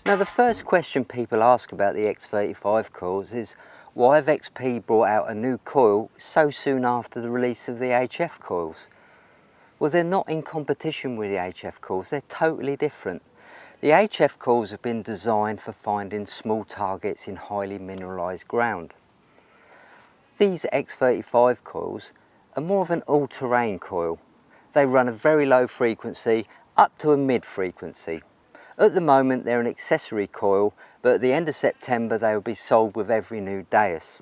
Now the first question people ask about the X35 coils is, why have XP brought out a new coil so soon after the release of the HF coils? Well, they're not in competition with the HF coils, they're totally different. The HF coils have been designed for finding small targets in highly mineralised ground. These X35 coils are more of an all-terrain coil. They run a very low frequency up to a mid frequency. At the moment they're an accessory coil, but at the end of September they will be sold with every new DEUS.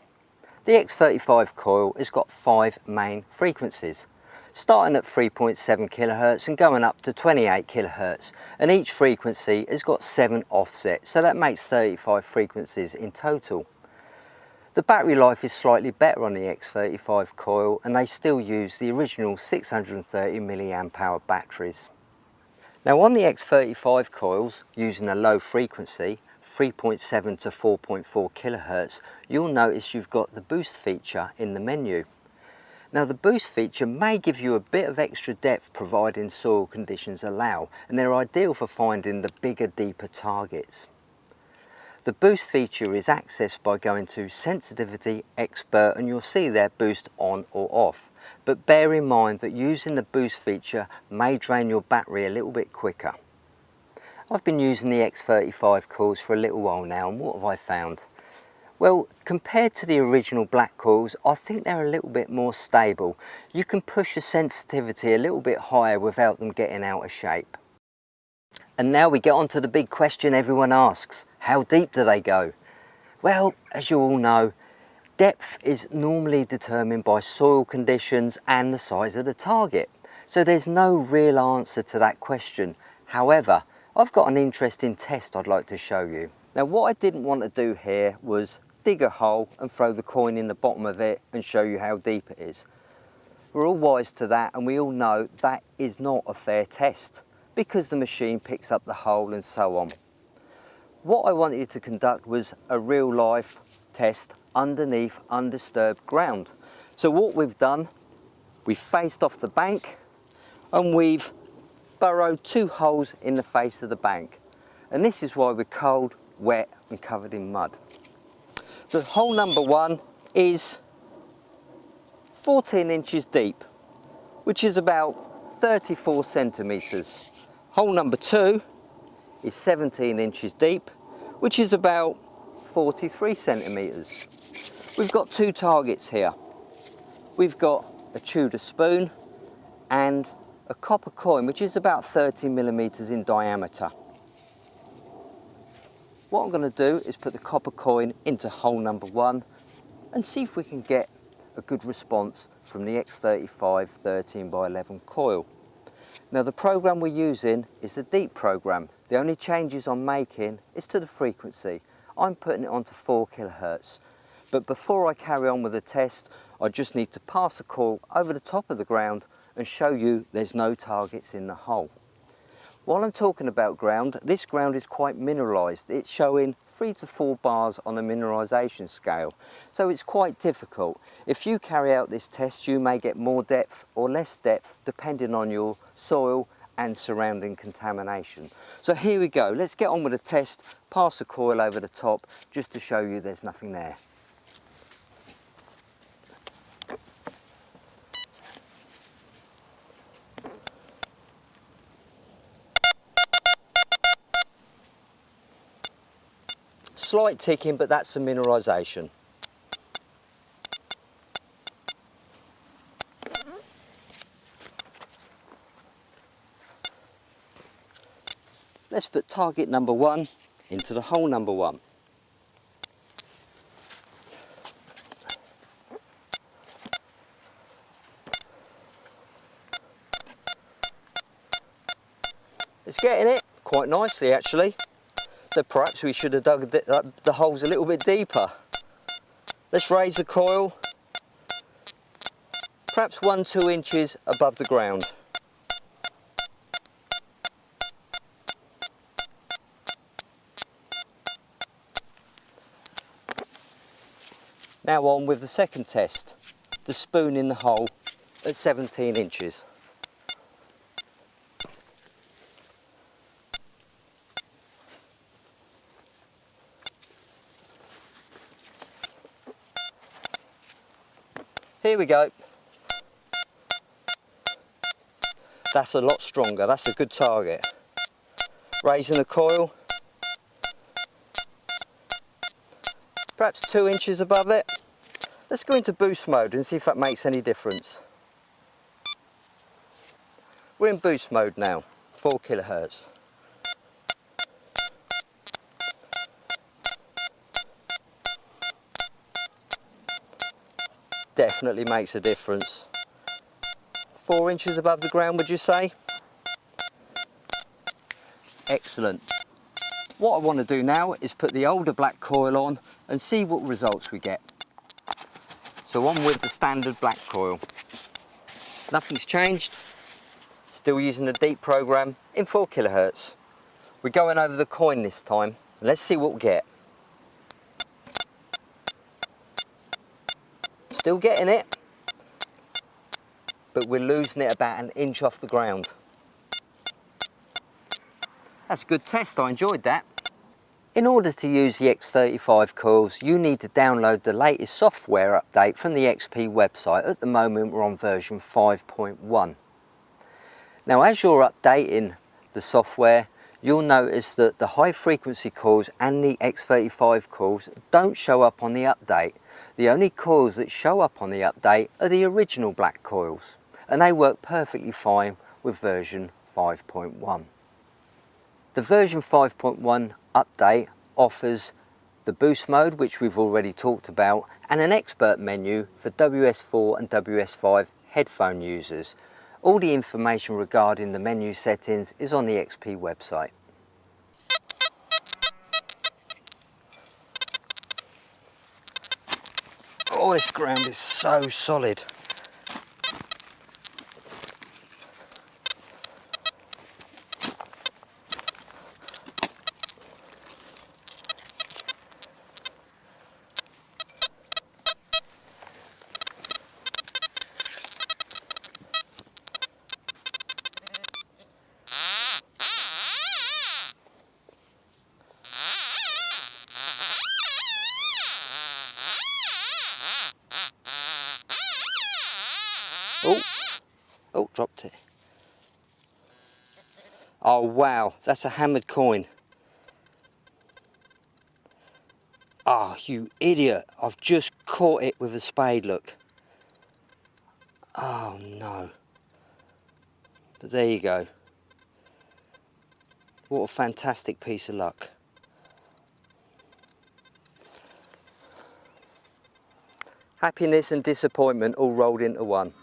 The X35 coil has got 5 main frequencies, starting at 3.7 kHz and going up to 28 kHz, and each frequency has got 7 offsets, so that makes 35 frequencies in total. The battery life is slightly better on the X35 coil, and they still use the original 630 mAh batteries. Now on the X35 coils, using a low frequency, 3.7 to 4.4 kHz, you'll notice you've got the boost feature in the menu. Now the boost feature may give you a bit of extra depth providing soil conditions allow, and they're ideal for finding the bigger, deeper targets. The boost feature is accessed by going to Sensitivity Expert, and you'll see there boost on or off. But bear in mind that using the boost feature may drain your battery a little bit quicker. I've been using the X35 coils for a little while now, and what have I found? Well, compared to the original black coils, I think they're a little bit more stable. You can push the sensitivity a little bit higher without them getting out of shape. And now we get on to the big question everyone asks. How deep do they go? Well, as you all know, depth is normally determined by soil conditions and the size of the target. So there's no real answer to that question. However, I've got an interesting test I'd like to show you. Now what I didn't want to do here was dig a hole and throw the coin in the bottom of it and show you how deep it is. We're all wise to that, and we all know that is not a fair test because the machine picks up the hole and so on. What I wanted you to conduct was a real life test underneath undisturbed ground. So what we've done, we've faced off the bank and we've burrowed 2 holes in the face of the bank. And this is why we're cold, wet and covered in mud. The hole number 1 is 14 inches deep, which is about 34 centimetres. Hole number 2 is 17 inches deep, which is about 43 centimetres. We've got 2 targets here. We've got a Tudor spoon and a copper coin, which is about 30 millimetres in diameter. What I'm going to do is put the copper coin into hole number 1 and see if we can get a good response from the X35 13x11 coil. Now the program we're using is the deep program. The only changes I'm making is to the frequency. I'm putting it onto 4 kHz. But before I carry on with the test, I just need to pass a coil over the top of the ground and show you there's no targets in the hole. While I'm talking about ground, this ground is quite mineralised. It's showing 3 to 4 bars on a mineralisation scale, so it's quite difficult. If you carry out this test, you may get more depth or less depth depending on your soil and surrounding contamination. So here we go, let's get on with the test, pass the coil over the top just to show you there's nothing there. Slight ticking, but that's the mineralisation. Let's put target number 1 into the hole number 1. It's getting it quite nicely actually. So perhaps we should have dug the holes a little bit deeper. Let's raise the coil, perhaps 1-2 inches above the ground. Now on with the second test, the spoon in the hole at 17 inches. Here we go. That's a lot stronger, that's a good target. Raising the coil. Perhaps 2 inches above it. Let's go into boost mode and see if that makes any difference. We're in boost mode now, 4 kilohertz. Definitely makes a difference. 4 inches above the ground, would you say? Excellent. What I want to do now is put the older black coil on and see what results we get. So on with the standard black coil. Nothing's changed. Still using the deep program in 4 kilohertz. We're going over the coin this time. Let's see what we get. Still getting it, but we're losing it about 1 inch off the ground. That's a good test, I enjoyed that. In order to use the X35 coils, you need to download the latest software update from the XP website. At the moment we're on version 5.1. Now as you're updating the software, you'll notice that the high frequency coils and the X35 coils don't show up on the update. The only coils that show up on the update are the original black coils, and they work perfectly fine with version 5.1. The version 5.1 update offers the boost mode, which we've already talked about, and an expert menu for WS4 and WS5 headphone users. All the information regarding the menu settings is on the XP website. Oh, this ground is so solid. Oh, dropped it. Oh wow, that's a hammered coin. Ah, oh, you idiot, I've just caught it with a spade, look. Oh no. But there you go. What a fantastic piece of luck. Happiness and disappointment all rolled into one.